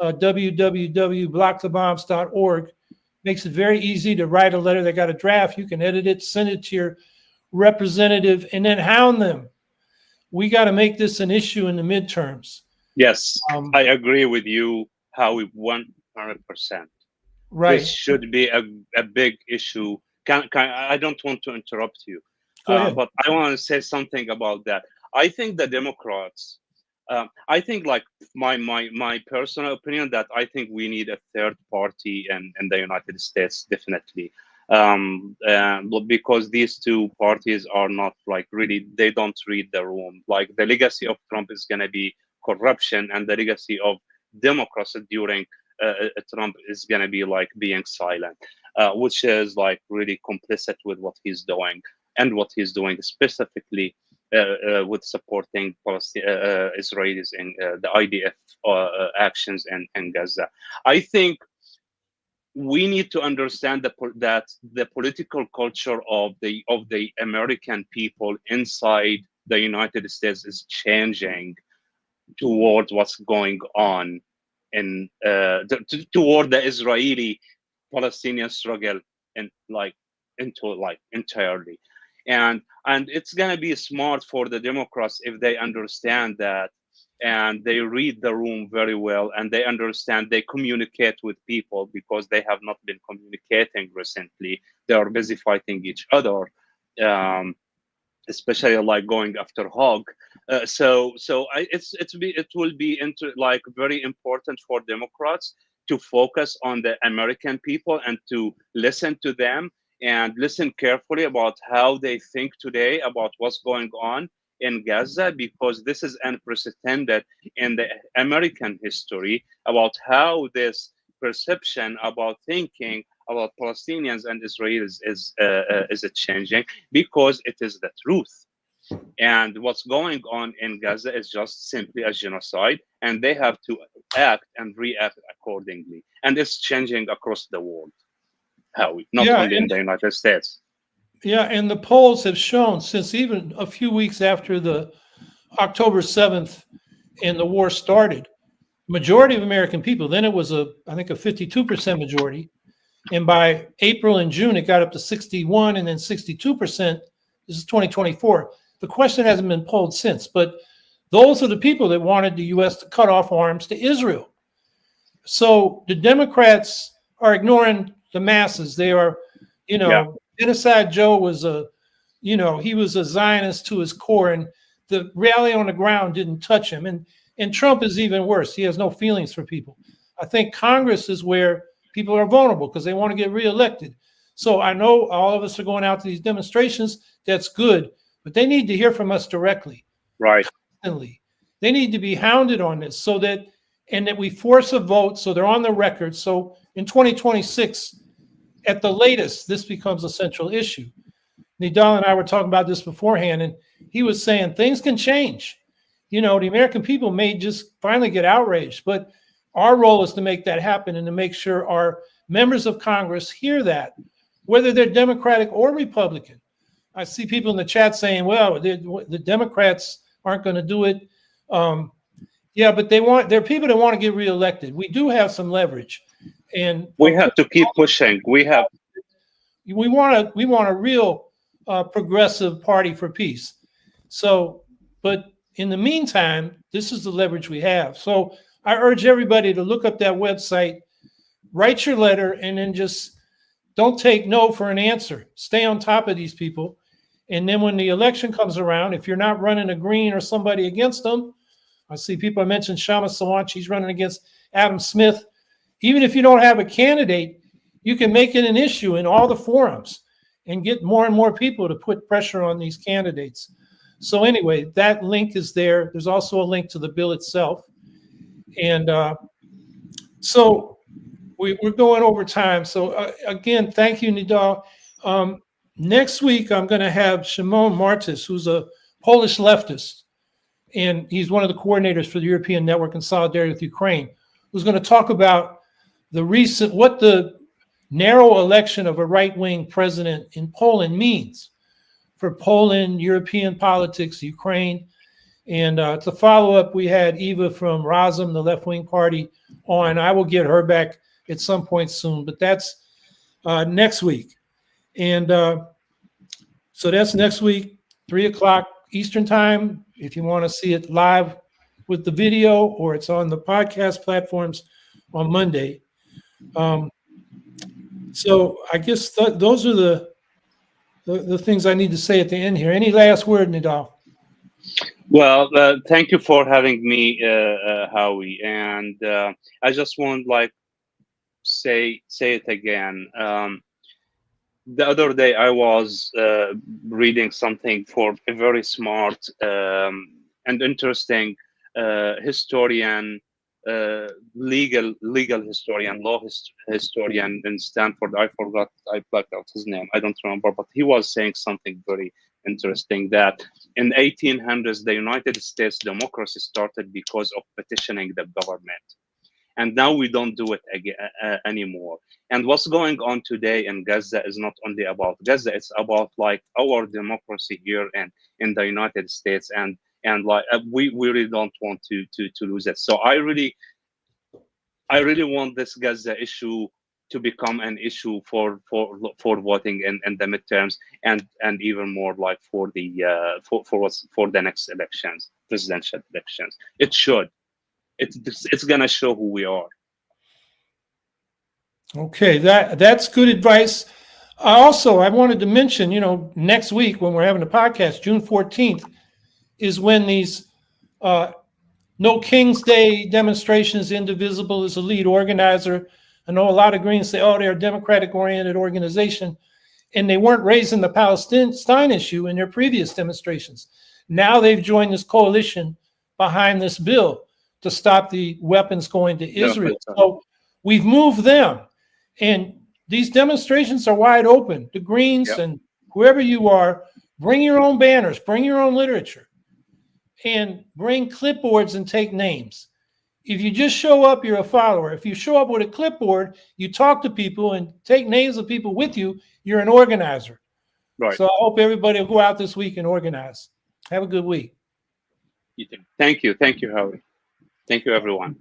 A: www.blockthebombs.org. Makes it very easy to write a letter. They got a draft. You can edit it, send it to your representative, and then hound them. We got to make this an issue in the midterms.
B: Yes, I agree with you, Howie, 100%.
A: Right.
B: This should be a big issue. I don't want to interrupt you, but I want to say something about that. I think the Democrats, I think, like, my personal opinion, that I think we need a third party in the United States, definitely. Because these two parties are not, like, really, they don't read the room. Like, the legacy of Trump is going to be corruption, and the legacy of Democrats during Trump is going to be like being silent, which is like really complicit with what he's doing, and what he's doing specifically with supporting Israelis in the IDF actions in Gaza. I think we need to understand that the political culture of the American people inside the United States is changing towards what's going on in toward the Israeli-Palestinian struggle, and entirely. And it's gonna be smart for the Democrats if they understand that, and they read the room very well, and they understand, they communicate with people, because they have not been communicating recently. They are busy fighting each other, especially like going after Hogg. It will be very important for Democrats to focus on the American people, and to listen to them, and listen carefully about how they think today about what's going on in Gaza, because this is unprecedented in the American history, about how this perception about thinking about Palestinians and Israelis is changing, because it is the truth. And what's going on in Gaza is just simply a genocide, and they have to act and react accordingly. And it's changing across the world, Howie, not only in the United States.
A: Yeah, and the polls have shown, since even a few weeks after the October 7th and the war started, majority of American people, then it was I think a 52% majority. And by April and June, it got up to 61 and then 62%. This is 2024. The question hasn't been polled since, but those are the people that wanted the U.S. to cut off arms to Israel. So the Democrats are ignoring the masses. They are, Genocide Joe was he was a Zionist to his core, and the reality on the ground didn't touch him. And Trump is even worse. He has no feelings for people. I think Congress is where people are vulnerable, because they want to get reelected. So I know all of us are going out to these demonstrations. That's good, but they need to hear from us directly.
B: Right.
A: Constantly. They need to be hounded on this, so that we force a vote, so they're on the record. So in 2026, at the latest, this becomes a central issue. Nidal and I were talking about this beforehand, and he was saying things can change. The American people may just finally get outraged, but our role is to make that happen, and to make sure our members of Congress hear that, whether they're Democratic or Republican. I see people in the chat saying, well, the Democrats aren't going to do it. Yeah, but there are people that want to get reelected. We do have some leverage. And
B: we have to keep pushing.
A: We want a real progressive party for peace. So, but in the meantime, this is the leverage we have. So I urge everybody to look up that website, write your letter, and then just don't take no for an answer. Stay on top of these people. And then when the election comes around, if you're not running a Green or somebody against them, I see people, I mentioned Shama Sawant, she's running against Adam Smith. Even if you don't have a candidate, you can make it an issue in all the forums and get more and more people to put pressure on these candidates. So anyway, that link is there. There's also a link to the bill itself. And so we're going over time. So again, thank you, Nidal. Next week, I'm going to have Shimon Martis, who's a Polish leftist, and he's one of the coordinators for the European Network in Solidarity with Ukraine, who's going to talk about what the narrow election of a right-wing president in Poland means for Poland, European politics, Ukraine. And to follow up, we had Eva from Razum, the left-wing party, on. I will get her back at some point soon, but that's next week. And so that's next week, 3 o'clock Eastern time, if you want to see it live with the video, or it's on the podcast platforms on Monday. So I guess those are the things I need to say at the end here. Any last word, Nidal?
B: Well, thank you for having me, Howie. And I just want say it again. The other day I was reading something for a very smart and interesting historian, legal historian, law historian in Stanford. I blacked out his name. I don't remember, but he was saying something very interesting, that in 1800s the United States democracy started because of petitioning the government. And now we don't do it again, anymore. And what's going on today in Gaza is not only about Gaza; it's about our democracy here and in the United States, and we really don't want to lose it. So I really want this Gaza issue to become an issue for voting in the midterms, and even more for the for the next elections, presidential elections. It should. It's gonna show who we are.
A: Okay, that's good advice. I wanted to mention, next week when we're having a podcast, June 14th, is when these No King's Day demonstrations, Indivisible is a lead organizer. I know a lot of Greens say, oh, they're a Democratic-oriented organization, and they weren't raising the Palestine issue in their previous demonstrations. Now they've joined this coalition behind this bill to stop the weapons going to Israel. So we've moved them. And these demonstrations are wide open. The Greens and whoever you are, bring your own banners, bring your own literature, and bring clipboards and take names. If you just show up, you're a follower. If you show up with a clipboard, you talk to people and take names of people with you, you're an organizer. Right. So I hope everybody will go out this week and organize. Have a good week.
B: Thank you. Thank you, Howie. Thank you, everyone.